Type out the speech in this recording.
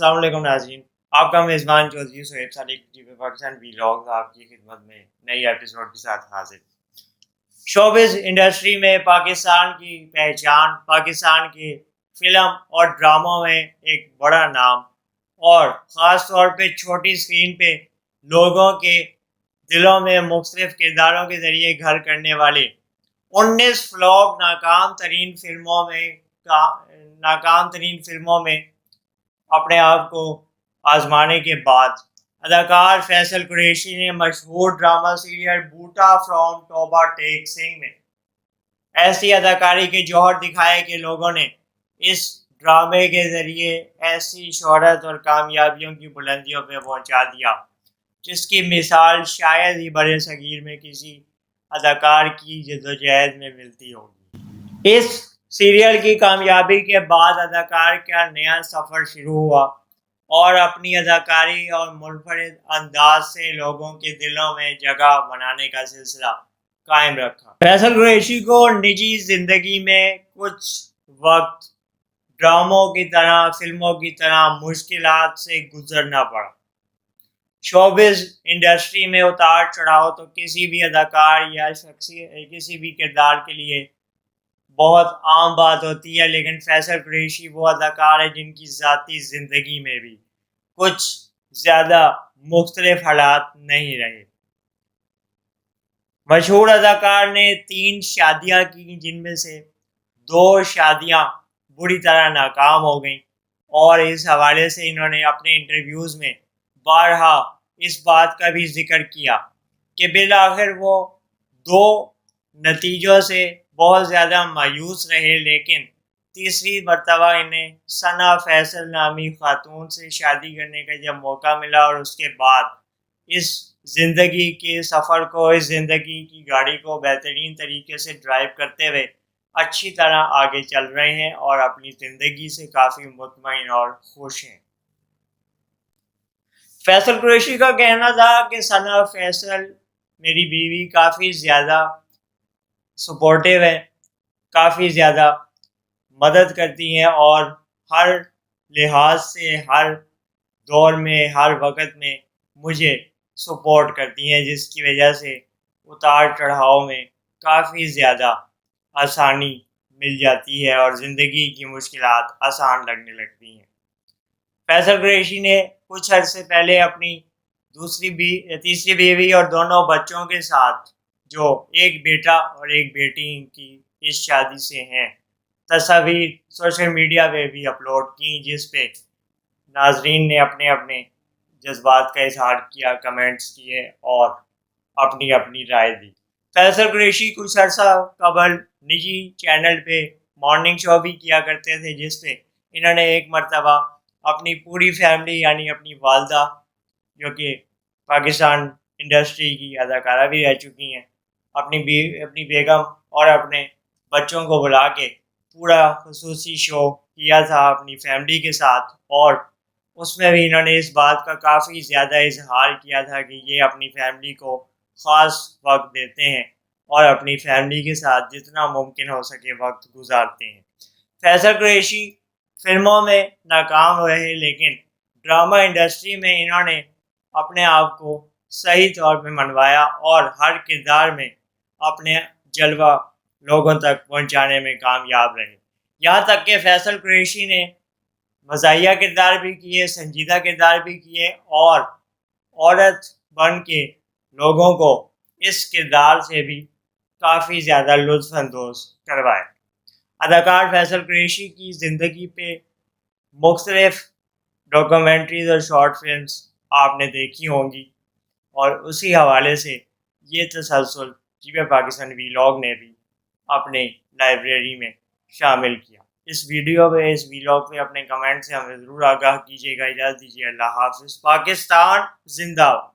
السلام علیکم ناظرین، آپ کا میزبان چودھری سہیب صادق ٹی وی پاکستان ویلاگز آپ کی خدمت میں نئی ایپیسوڈ کے ساتھ حاضر۔ شوبز انڈسٹری میں پاکستان کی پہچان، پاکستان کی فلم اور ڈراموں میں ایک بڑا نام، اور خاص طور پہ چھوٹی اسکرین پہ لوگوں کے دلوں میں مختلف کرداروں کے ذریعے گھر کرنے والے 19 فلاپ ناکام ترین فلموں میں اپنے آپ کو آزمانے کے بعد اداکار فیصل قریشی نے مشہور ڈرامہ سیریل بوٹا فرام توبہ ٹیک سنگھ میں ایسی اداکاری کے جوہر دکھائے کہ لوگوں نے اس ڈرامے کے ذریعے ایسی شہرت اور کامیابیوں کی بلندیوں پہ پہنچا دیا جس کی مثال شاید ہی بر صغیر میں کسی اداکار کی جدوجہد میں ملتی ہوگی۔ اس سیریل کی کامیابی کے بعد اداکار کا نیا سفر شروع ہوا اور اپنی اداکاری اور منفرد انداز سے لوگوں کے دلوں میں جگہ بنانے کا سلسلہ قائم رکھا۔ فیصل قریشی کو نجی زندگی میں کچھ وقت ڈراموں کی طرح، فلموں کی طرح مشکلات سے گزرنا پڑا۔ شوبز انڈسٹری میں اتار چڑھاؤ تو کسی بھی اداکار یا کسی بھی کردار کے لیے بہت عام بات ہوتی ہے، لیکن فیصل قریشی وہ اداکار ہے جن کی ذاتی زندگی میں بھی کچھ زیادہ مختلف حالات نہیں رہے۔ مشہور اداکار نے 3 شادیاں کی، جن میں سے 2 شادیاں بری طرح ناکام ہو گئیں، اور اس حوالے سے انہوں نے اپنے انٹرویوز میں بارہا اس بات کا بھی ذکر کیا کہ بالآخر وہ 2 نتیجوں سے بہت زیادہ مایوس رہے، لیکن تیسری مرتبہ انہیں ثنا فیصل نامی خاتون سے شادی کرنے کا جب موقع ملا، اور اس کے بعد اس زندگی کے سفر کو، اس زندگی کی گاڑی کو بہترین طریقے سے ڈرائیو کرتے ہوئے اچھی طرح آگے چل رہے ہیں اور اپنی زندگی سے کافی مطمئن اور خوش ہیں۔ فیصل قریشی کا کہنا تھا کہ ثنا فیصل میری بیوی کافی زیادہ سپورٹیو ہے، کافی زیادہ مدد کرتی ہیں، اور ہر لحاظ سے ہر دور میں، ہر وقت میں مجھے سپورٹ کرتی ہیں، جس کی وجہ سے اتار چڑھاؤ میں کافی زیادہ آسانی مل جاتی ہے اور زندگی کی مشکلات آسان لگنے لگتی ہیں۔ فیصل قریشی نے کچھ عرصے پہلے اپنی تیسری بیوی اور 2 بچوں کے ساتھ، جو ایک بیٹا اور ایک بیٹی کی اس شادی سے ہیں، تصاویر سوشل میڈیا پہ بھی اپلوڈ کی، جس پہ ناظرین نے اپنے اپنے جذبات کا اظہار کیا، کمنٹس کیے اور اپنی اپنی رائے دی۔ فیصل قریشی کچھ عرصہ قبل نجی چینل پہ مارننگ شو بھی کیا کرتے تھے، جس پہ انہوں نے ایک مرتبہ اپنی پوری فیملی، یعنی اپنی والدہ جو کہ پاکستان انڈسٹری کی اداکارہ بھی رہ چکی ہیں، اپنی بیگم اور اپنے بچوں کو بلا کے پورا خصوصی شو کیا تھا اپنی فیملی کے ساتھ، اور اس میں بھی انہوں نے اس بات کا کافی زیادہ اظہار کیا تھا کہ یہ اپنی فیملی کو خاص وقت دیتے ہیں اور اپنی فیملی کے ساتھ جتنا ممکن ہو سکے وقت گزارتے ہیں۔ فیصل قریشی فلموں میں ناکام رہے، لیکن ڈرامہ انڈسٹری میں انہوں نے اپنے آپ کو صحیح طور پہ منوایا اور ہر کردار میں اپنے جلوہ لوگوں تک پہنچانے میں کامیاب رہے۔ یہاں تک کہ فیصل قریشی نے مزاحیہ کردار بھی کیے، سنجیدہ کردار بھی کیے، اور عورت بن کے لوگوں کو اس کردار سے بھی کافی زیادہ لطف اندوز کروائے۔ اداکار فیصل قریشی کی زندگی پہ مختلف ڈاکومنٹریز اور شارٹ فلمز آپ نے دیکھی ہوں گی، اور اسی حوالے سے یہ تسلسل ٹی وی پاکستان ویلاگ نے بھی اپنے لائبریری میں شامل کیا۔ اس ویلاگ پہ اپنے کمنٹ سے ہمیں ضرور آگاہ کیجیے گا۔ اجازت دیجیے، اللہ حافظ۔ پاکستان زندہ باد۔